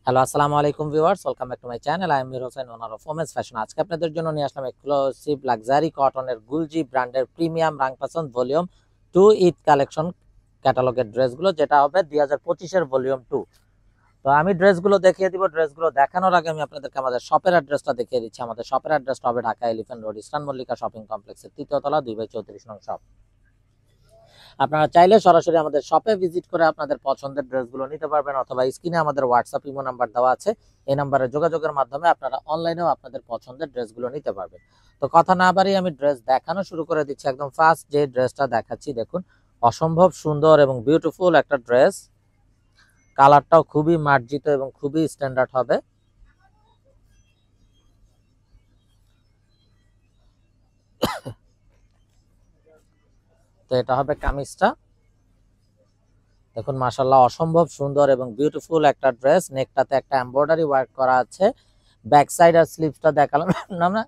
Hello, আসসালামু আলাইকুম viewers, welcome back to my channel. I am Mir Hossain, owner of women's fashion. আজকে আপনাদের জন্য নিয়ে আসলাম এক্সক্লুসিভ লাক্সারি কটনের গুলজি ব্র্যান্ডের প্রিমিয়াম রাংপাসন ভলিউম 2 ঈদ কালেকশন ক্যাটালগের ড্রেসগুলো, যেটা হবে 2025 এর ভলিউম 2। তো আমি ড্রেসগুলো দেখিয়ে দিব। ড্রেসগুলো দেখানোর আগে আমি আপনাদেরকে আমাদের শপের অ্যাড্রেসটা দেখিয়ে দিচ্ছি। আমাদের শপের অ্যাড্রেসটা হবে Dhaka elephant road, eastern Mallika shopping কমপ্লেক্সের 3য় তলা, 2/34 নং শপ। আপনারা চাইলে সরাসরি আমাদের শপে ভিজিট করে আপনাদের পছন্দের ড্রেসগুলো নিতে পারবেন, অথবা স্ক্রিনে আমাদের হোয়াটসঅ্যাপ ইমো নাম্বার দেওয়া আছে। এই নাম্বারে যোগাযোগের মাধ্যমে আপনারা অনলাইনেও আপনাদের পছন্দের ড্রেসগুলো নিতে পারবেন। তো কথা না বাড়িয়ে আমি ড্রেস দেখানো শুরু করে দিচ্ছি। একদম ফার্স্ট যে ড্রেসটা দেখাচ্ছি, দেখুন অসম্ভব সুন্দর এবং বিউটিফুল একটা ড্রেস। কালারটাও খুবই মার্জিত এবং খুবই স্ট্যান্ডার্ড হবে। তো এটা হবে কামিজটা। দেখুন মাশাআল্লাহ অসম্ভব সুন্দর এবং বিউটিফুল একটা ড্রেস। নেকটাতে একটা এমব্রয়ডারি ওয়ার্ক করা আছে। ব্যাক সাইড আর স্লিভসটা দেখালাম না,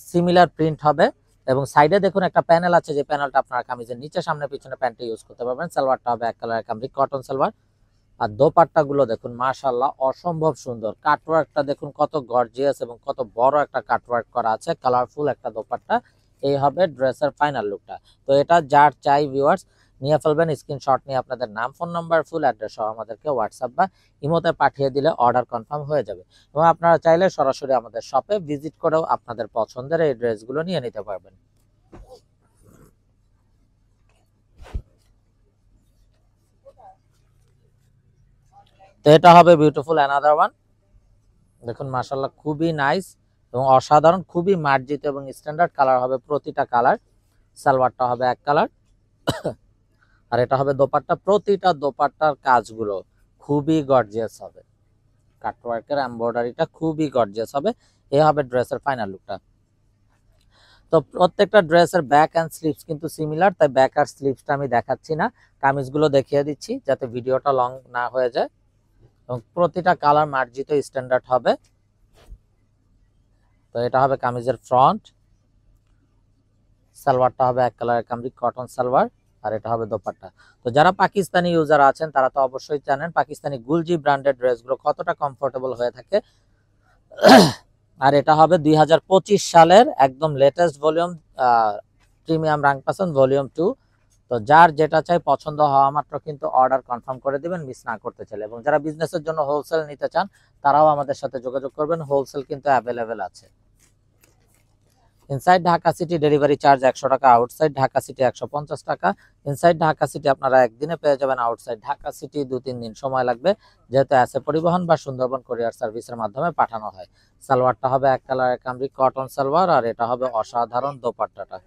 সিমিলার প্রিন্ট হবে। এবং সাইডে দেখুন একটা প্যানেল আছে, যে প্যানেলটা আপনারা কামিজের নিচে সামনে পিছনে প্যান্টে ইউজ করতে পারবেন। সালোয়ারটা হবে এক কালার কামরিক কটন সালোয়ার। আর দোপাট্টা গুলো দেখুন মাশাআল্লাহ অসম্ভব সুন্দর। কাটওয়ার্কটা দেখুন কত গর্জিয়াস এবং কত বড় একটা কাটওয়ার্ক করা আছে। কালারফুল একটা দোপাট্টা। এই হবে ড্রেসের ফাইনাল লুকটা। তো এটা যার চাই ভিউয়ার্স নিয়ে ফেলবেন। স্ক্রিনশট নিয়ে আপনাদের নাম, ফোন নাম্বার, ফুল অ্যাড্রেস সহ আমাদেরকে হোয়াটসঅ্যাপ বা ইমোতে পাঠিয়ে দিলে অর্ডার কনফার্ম হয়ে যাবে। এবং আপনারা চাইলে সরাসরি আমাদের শপে ভিজিট করেও আপনাদের পছন্দের এই ড্রেসগুলো নিয়ে নিতে পারবেন। তো এটা হবে বিউটিফুল অ্যানাদার ওয়ান। দেখুন মাশাআল্লাহ খুবই নাইস এবং অসাধারণ, খুবই মার্জিত এবং স্ট্যান্ডার্ড কালার হবে প্রতিটা কালার। সালোয়ারটা হবে এক কালার, আর এটা হবে দোপাট্টা। প্রতিটা দোপাট্টার কাজগুলো খুবই গর্জিয়াস হবে। কাটওয়ার্কের এমব্রয়ডারিটা খুবই গর্জিয়াস হবে। এই হবে ড্রেসের ফাইনাল লুকটা। তো প্রত্যেকটা ড্রেসের ব্যাক অ্যান্ড স্লিভস কিন্তু সিমিলার, তাই ব্যাক আর স্লিভসটা আমি দেখাচ্ছি না, কামিজগুলো দেখিয়ে দিচ্ছি যাতে ভিডিওটা লং না হয়ে যায়। এবং প্রতিটা কালার মার্জিত স্ট্যান্ডার্ড হবে। তো এটা হবে কামিজের ফ্রন্ট। সালোয়ারটা হবে এক কালারের কামরিক কটন সালোয়ার, আর এটা হবে দোপাট্টা। তো যারা পাকিস্তানি ইউজার আছেন তারা তো অবশ্যই জানেন পাকিস্তানি গুলজি ব্র্যান্ডেড ড্রেসগুলো কতটা কমফোর্টেবল হয়ে থাকে। আর এটা হবে 2025 সালের একদম লেটেস্ট ভলিউম প্রিমিয়াম রাংপাসন ভলিউম 2। তো যার যেটা চাই পছন্দ হওয়া মাত্র কিন্তু অর্ডার কনফার্ম করে দিবেন, মিস না করতে চাইলে। এবং যারা বিজনেসের জন্য হোলসেল নিতে চান তারাও আমাদের সাথে যোগাযোগ করবেন, হোলসেল কিন্তু অ্যাভেলেবেল আছে। Inside Dhaka city delivery charge 100 টাকা, আউটসাইড ঢাকা সিটি 150 টাকা। ইনসাইড ঢাকা সিটি আপনারা একদিনে পেয়ে যাবেন, আউটসাইড ঢাকা সিটি 2-3 দিন সময় লাগবে, যেহেতু অ্যাসে পরিবহন বা সুন্দরবন কোরিয়ার সার্ভিসের মাধ্যমে পাঠানো হয়। সালোয়ারটা হবে এক কালারের কামরিক কটন সালোয়ার, আর এটা হবে অসাধারণ দোপাট্টাটা।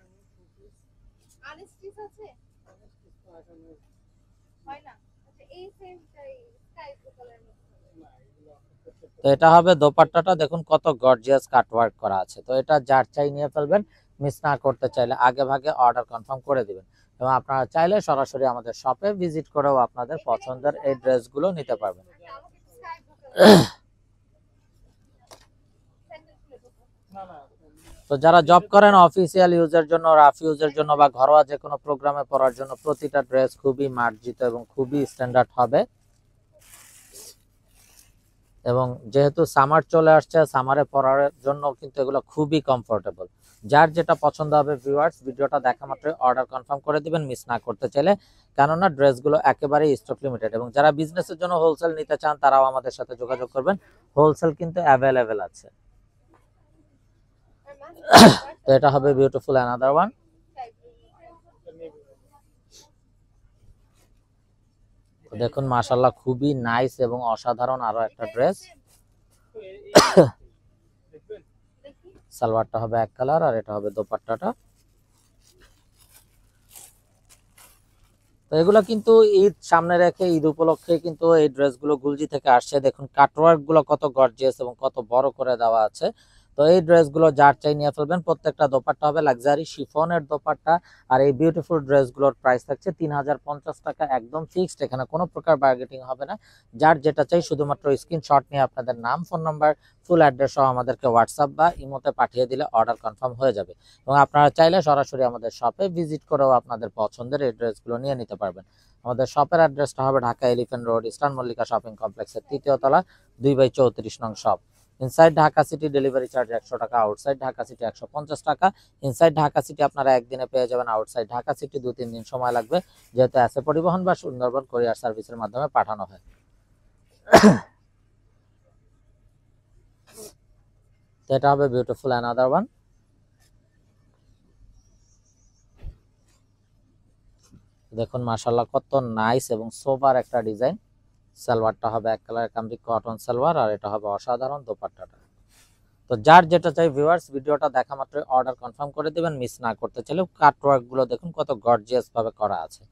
তো এটা হবে দোপাট্টাটা, দেখুন কত গর্জিয়াস কাটওয়ার্ক করা আছে। তো এটা যার চাই নিয়ে ফেলবেন, মিস না করতে চাইলে আগে ভাগে অর্ডার কনফার্ম করে দিবেন। এবং আপনারা চাইলে সরাসরি আমাদের শপে ভিজিট করেও আপনাদের পছন্দের এই ড্রেসগুলো নিতে পারবেন। তো যারা জব করেন অফিসিয়াল ইউজের জন্য, রাফ ইউজের জন্য বা ঘরোয়া যে কোনো প্রোগ্রামে পড়ার জন্য প্রতিটা ড্রেস খুবই মার্জিত এবং খুবই স্ট্যান্ডার্ড হবে। এবং যেহেতু সামার চলে আসছে, সামারে পরার জন্য কিন্তু এগুলো খুবই কমফোর্টেবল। যার যেটা পছন্দ হবে ভিউয়ার্স ভিডিওটা দেখা মাত্রই অর্ডার কনফার্ম করে দিবেন, মিস না করতে চাইলে। কেননা ড্রেসগুলো একেবারেই স্টক লিমিটেড। এবং যারা বিজনেসের জন্য হোলসেল নিতে চান তারাও আমাদের সাথে যোগাযোগ করবেন, হোলসেল কিন্তু অ্যাভেলেবেল আছে। তো এটা হবে বিউটিফুল অ্যানাদার ওয়ান। দেখুন মাশাআল্লাহ খুবই নাইস এবং অসাধারণ আরো একটা ড্রেস। সালোয়ারটা হবে এক কালার, আর এটা হবে দোপাট্টাটা। তো এগুলো কিন্তু ঈদ সামনে রেখে, ঈদ উপলক্ষে কিন্তু এই ড্রেসগুলো গুলজি থেকে আসছে। দেখুন কাটওয়ার্ক গুলো কত গর্জিয়াস এবং কত বড় করে দেওয়া আছে। তো এই ড্রেসগুলো যার চাই নিয়ে ফেলবেন। প্রত্যেকটা দোপাট্টা হবে লাক্সারি শিফনের দোপাট্টা। আর এই বিউটিফুল ড্রেসগুলোর প্রাইস থাকছে 3050 টাকা, একদম ফিক্সড। এখানে কোনো প্রকার বার্গেটিং হবে না। যার যেটা চাই শুধুমাত্র স্ক্রিনশট নিয়ে আপনাদের নাম, ফোন নাম্বার, ফুল অ্যাড্রেস সহ আমাদেরকে হোয়াটসঅ্যাপ বা ইমোতে পাঠিয়ে দিলে অর্ডার কনফার্ম হয়ে যাবে। এবং আপনারা চাইলে সরাসরি আমাদের শপে ভিজিট করেও আপনাদের পছন্দের এই ড্রেসগুলো নিয়ে নিতে পারবেন। আমাদের শপের অ্যাড্রেসটা হবে Dhaka elephant road, eastern Mallika shopping কমপ্লেক্সের 3য় তলা, 2/34 নং shop. Inside Dhaka city delivery charge 100 টাকা, আউটসাইড ঢাকা সিটি 150 টাকা। ইনসাইড ঢাকা সিটি আপনারা একদিনে পেয়ে যাবেন, আউটসাইড ঢাকা সিটি 2-3 দিন সময় লাগবে, যেহেতু এসএ পরিবহন বা সুন্দরবন কোরিয়ার সার্ভিসের মাধ্যমে পাঠানো হয়। তো এটা হবে বিউটিফুল অ্যানাদার ওয়ান। দেখুন মাশাআল্লাহ কত নাইস এবং সোবার একটা ডিজাইন। সালোয়ারটা হবে এক কালার কামরি কটন সালোয়ার, আর এটা হবে অসাধারণ দোপাট্টাটা। তো যার যেটা চাই ভিউয়ার্স ভিডিওটা দেখা মাত্র অর্ডার কনফার্ম করে দিবেন। মিস না করতে চাইলে কাটওয়ার্ক গুলো দেখুন কত গর্জিয়াস ভাবে করা আছে।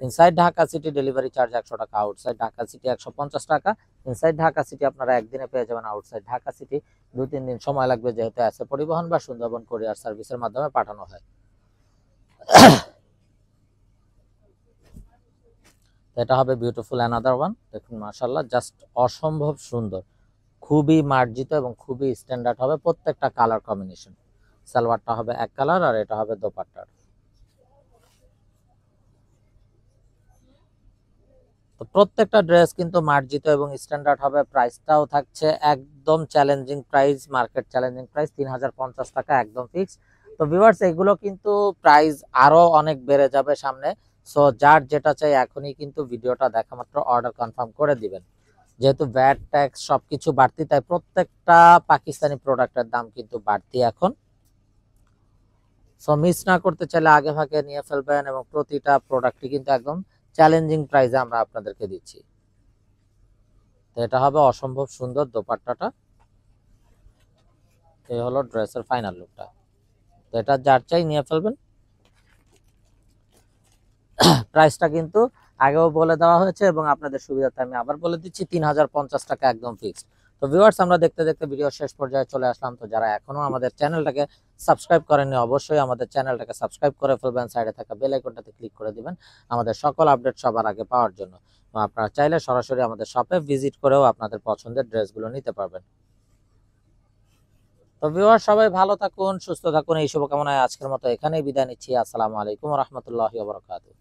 Inside Dhaka city delivery charge 100 টাকা, আউটসাইড ঢাকা সিটি 150 টাকা। ইনসাইড ঢাকা সিটি আপনারা একদিনে পেয়ে যাবেন, আউটসাইড ঢাকা সিটি 2-3 দিন সময় লাগবে, যেহেতু এসএ পরিবহন বা সুন্দরবন কোরিয়ার সার্ভিসের মাধ্যমে পাঠানো হয়। এটা হবে বিউটিফুল অ্যানাদার ওয়ান। দেখুন মাশাআল্লাহ জাস্ট অসম্ভব সুন্দর, খুবই মার্জিত এবং খুবই স্ট্যান্ডার্ড হবে প্রত্যেকটা কালার কম্বিনেশন। সালোয়ারটা হবে এক কালার, আর এটা হবে দোপাট্টা। তো প্রত্যেকটা ড্রেস কিন্তু মার্জিত এবং স্ট্যান্ডার্ড হবে। প্রাইসটাও থাকছে একদম challenging price, market challenging price 3050 টাকা, একদম ফিক্স। তো ভিউয়ার্স এগুলো কিন্তু প্রাইস আরো অনেক বেড়ে যাবে সামনে। সো যার যেটা চাই এখনই কিন্তু ভিডিওটা দেখা মাত্র অর্ডার কনফার্ম করে দিবেন। যেহেতু ভ্যাট ট্যাক্স সবকিছু বাড়তি, তাই প্রত্যেকটা পাকিস্তানি প্রোডাক্টের দাম কিন্তু বাড়তি এখন। সো মিস না করতে চাইলে আগে ভাগে নিয়ে ফেলবেন, এবং প্রতিটা প্রোডাক্টই কিন্তু একদম চ্যালেঞ্জিং প্রাইসে আমরা আপনাদেরকে দিচ্ছি। তো এটা হবে অসম্ভব সুন্দর দোপাট্টাটা। এই হলো ড্রেসের ফাইনাল লুকটা। তো এটা যার চাই নিয়ে ফেলবেন। প্রাইসটা কিন্তু আগেও বলে দেওয়া হয়েছে, এবং আপনাদের সুবিধাতে আমি আবার বলে দিচ্ছি 3050 টাকা, একদম ফিক্সড। তো ভিউয়ার্স আমরা দেখতে দেখতে ভিডিও শেষ পর্যায়ে চলে আসলাম। তো যারা এখনো আমাদের চ্যানেলটাকে সাবস্ক্রাইব করেননি অবশ্যই আমাদের চ্যানেলটাকে সাবস্ক্রাইব করে ফেলবেন, সাইডে থাকা বেল আইকনটাতে ক্লিক করে দিবেন আমাদের সকল আপডেট সবার আগে পাওয়ার জন্য। আপনারা চাইলে সরাসরি আমাদের শপে ভিজিট করেও আপনাদের পছন্দের ড্রেসগুলো নিতে পারবেন। তো ভিউয়ার সবাই ভালো থাকুন, সুস্থ থাকুন, এই শুভকামনায় আজকের মতো এখানেই বিদায় নিচ্ছি। আসসালামু আলাইকুম ওয়া রাহমাতুল্লাহি ওয়া বারাকাতুহু।